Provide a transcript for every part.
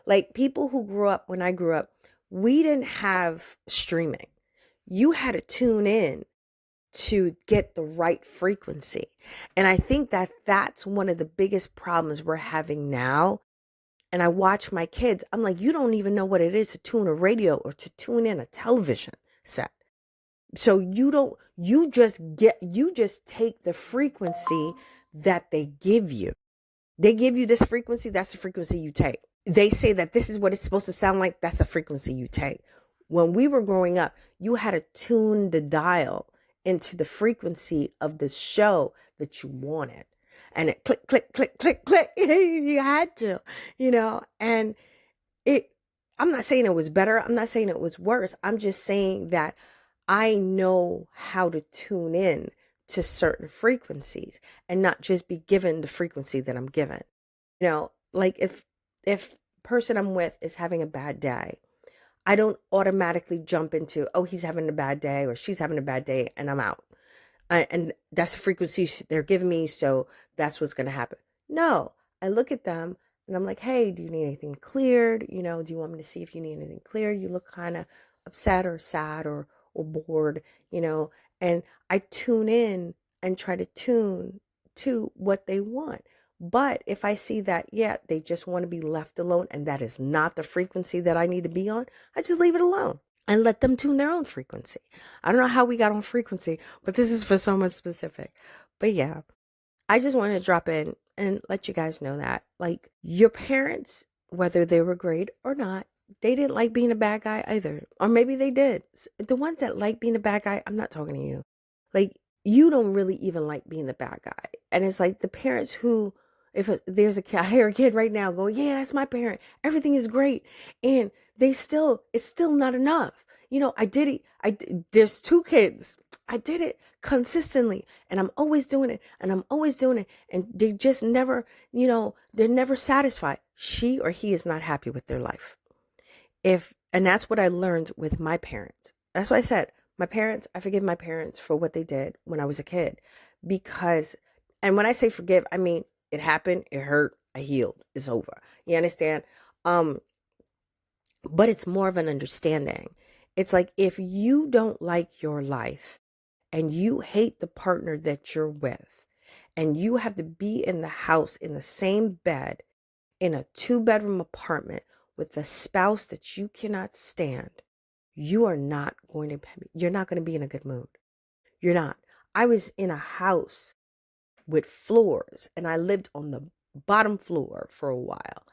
Like people who grew up when I grew up, we didn't have streaming. You had to tune in to get the right frequency. And I think that that's one of the biggest problems we're having now. And I watch my kids, I'm like, you don't even know what it is to tune a radio or to tune in a television set. So you just take the frequency that they give you. They give you this frequency, that's the frequency you take. They say that this is what it's supposed to sound like, that's the frequency you take. When we were growing up, you had to tune the dial into the frequency of the show that you wanted. And it click, click, click, click, click. You had to, and it, I'm not saying it was better. I'm not saying it was worse. I'm just saying that I know how to tune in to certain frequencies and not just be given the frequency that I'm given. Like if person I'm with is having a bad day, I don't automatically jump into, oh, he's having a bad day or she's having a bad day and I'm out. And that's the frequency they're giving me, so that's what's going to happen. No, I look at them and I'm like, hey, do you need anything cleared? Do you want me to see if you need anything cleared? You look kind of upset or sad or bored, and I tune in and try to tune to what they want. But if I see that, yeah, they just want to be left alone and that is not the frequency that I need to be on, I just leave it alone and let them tune their own frequency. I don't know how we got on frequency, but this is for someone specific. But yeah, I just wanted to drop in and let you guys know that, like, your parents, whether they were great or not, they didn't like being a bad guy either. Or maybe they did. The ones that like being a bad guy, I'm not talking to you. Like, you don't really even like being the bad guy. And it's like the parents who, there's a kid, I hear a kid right now going, yeah, that's my parent. Everything is great. And it's still not enough. I did it. There's two kids. I did it consistently and I'm always doing it and I'm always doing it. And they just never, they're never satisfied. She or he is not happy with their life. And that's what I learned with my parents. That's why I said, my parents, I forgive my parents for what they did when I was a kid. Because, and when I say forgive, I mean, it happened, it hurt, I healed, it's over. You understand? But it's more of an understanding. It's like, if you don't like your life and you hate the partner that you're with, and you have to be in the house in the same bed in a 2-bedroom apartment with a spouse that you cannot stand, you're not going to be in a good mood. You're not. I was in a house with floors and I lived on the bottom floor for a while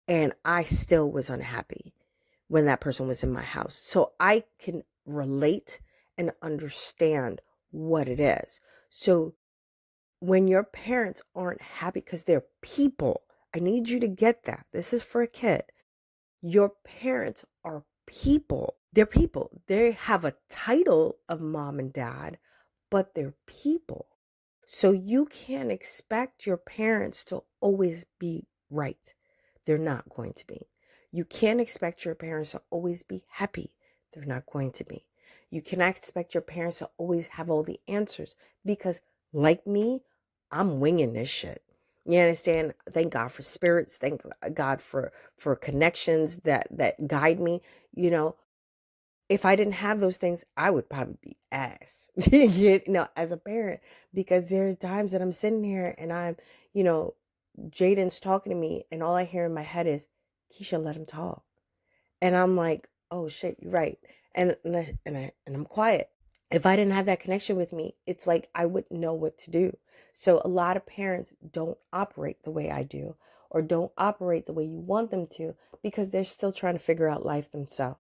and I still was unhappy when that person was in my house. So I can relate and understand what it is. So when your parents aren't happy, because they're people, I need you to get that. This is for a kid. Your parents are people. They're people. They have a title of mom and dad, but they're people. So you can't expect your parents to always be right. They're not going to be. You can't expect your parents to always be happy. They're not going to be. You cannot expect your parents to always have all the answers because, like me, I'm winging this shit. You understand? Thank God for spirits. Thank God for connections that guide me. If I didn't have those things, I would probably be ass, as a parent, because there's times that I'm sitting here and I'm, Jaden's talking to me and all I hear in my head is, Keisha, let him talk. And I'm like, oh shit, you're right. And I'm quiet. If I didn't have that connection with me, it's like I wouldn't know what to do. So a lot of parents don't operate the way I do or don't operate the way you want them to because they're still trying to figure out life themselves.